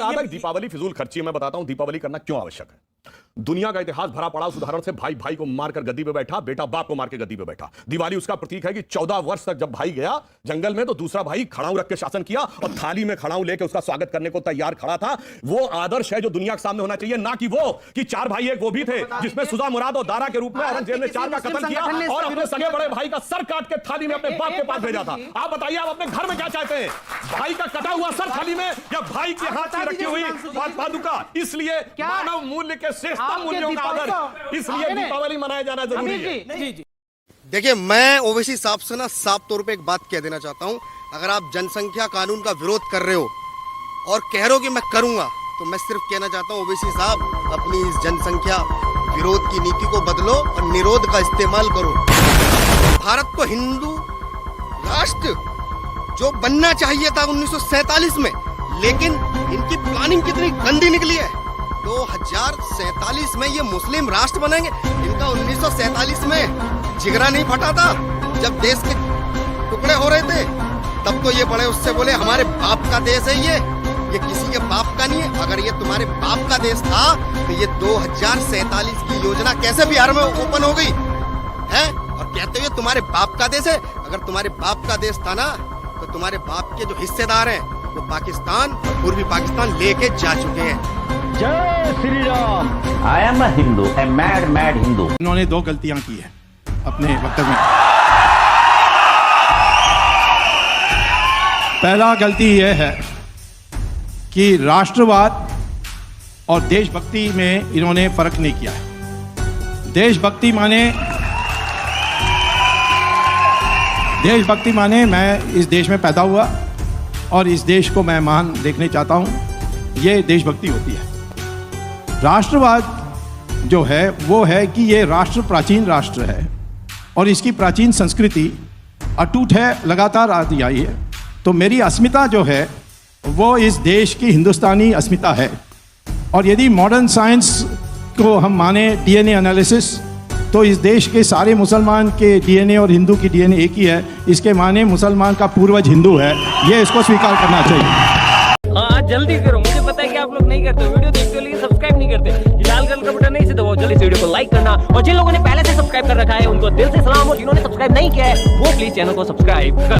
दीपावली फिजूल खर्ची। मैं बताता हूं दीपावली करना क्यों आवश्यक है। दुनिया का इतिहास भरा पड़ा उस उदाहरण से, भाई भाई को मारकर गद्दी पे बैठा, बेटा बाप को मार के गद्दी पे बैठा। दिवाली उसका प्रतीक है कि 14 वर्ष तक जब भाई गया जंगल में तो दूसरा भाई खड़ाऊ रख के शासन किया और थाली में खड़ाऊ लेके उसका स्वागत करने को तैयार खड़ा था। वो आदर्श है जो दुनिया के सामने होना चाहिए, ना कि वो कि 4 भाई एक वो भी थे जिसमें सुजा मुराद और दारा के रूप में औरंगजेब ने 4 का कत्ल किया और अपने सगे बड़े भाई का सर काट के थाली में अपने बाप के पास भेजा था। आप बताइए, आप अपने घर में क्या चाहते हैं, भाई का कटा हुआ सर थाली में या भाई के हाथ में रखी हुई पादुका? इसलिए मानव मूल्य के श्रेष्ठतम मूल्यों का आदर, इसलिए दीपावली मनाया जाना जरूरी है। देखिए, मैं ओवैसी साहब से ना साफ तौर पे एक बात कह देना चाहता हूं। अगर आप जनसंख्या कानून का विरोध कर रहे हो और कह रहे हो कि मैं करूंगा, तो मैं सिर्फ कहना चाहता हूं ओवैसी साहब, अपनी इस जनसंख्या विरोध की नीति को बदलो और निरोध का इस्तेमाल करो। भारत को हिंदू राष्ट्र जो बनना चाहिए था 1947 में, लेकिन इनकी प्लानिंग कितनी गंदी निकली है। 2047 में ये मुस्लिम राष्ट्र बनेंगे। इनका 1947 में जिगरा नहीं फटा था जब देश के टुकड़े हो रहे थे, तब तो ये बड़े उससे बोले हमारे बाप का देश है ये किसी के बाप का नहीं है। अगर ये तुम्हारे बाप का देश था तो ये 2047 की योजना कैसे बिहार में ओपन हो गई है? और कहते हुए तुम्हारे बाप का देश है। अगर तुम्हारे बाप का देश था ना, तो तुम्हारे बाप के जो हिस्सेदार हैं वो पाकिस्तान और पूर्वी पाकिस्तान लेके जा चुके हैं। जय Shri Ram. I am a Hindu, a mad Hindu. इन्होंने 2 गलतियां की है अपने वक्तव्य में। पहला गलती यह है कि राष्ट्रवाद और देशभक्ति में इन्होंने फर्क नहीं किया है। देशभक्ति माने मैं इस देश में पैदा हुआ और इस देश को मैं महान देखने चाहता हूं, ये देशभक्ति होती है। राष्ट्रवाद जो है वो है कि ये राष्ट्र प्राचीन राष्ट्र है और इसकी प्राचीन संस्कृति अटूट है, लगातार आती आई है। तो मेरी अस्मिता जो है वो इस देश की हिंदुस्तानी अस्मिता है। और यदि मॉडर्न साइंस को हम माने, डीएनए एनालिसिस, तो इस देश के सारे मुसलमान के डीएनए और हिंदू की डीएनए एक ही है। इसके माने मुसलमान का पूर्वज हिंदू है, ये इसको स्वीकार करना चाहिए। हाँ जल्दी करो, मुझे पता है कि आप लोग नहीं करते, वीडियो देखते हो लेकिन सब्सक्राइब नहीं करते। लाल कलर का बटन नहीं से दबाओ, जल्दी इस वीडियो को लाइक करना। और जिन लोगों ने पहले से सब्सक्राइब कर रखा है उनको दिल से सलाम, और जिन्होंने सब्सक्राइब नहीं किया है वो प्लीज चैनल को सब्सक्राइब कर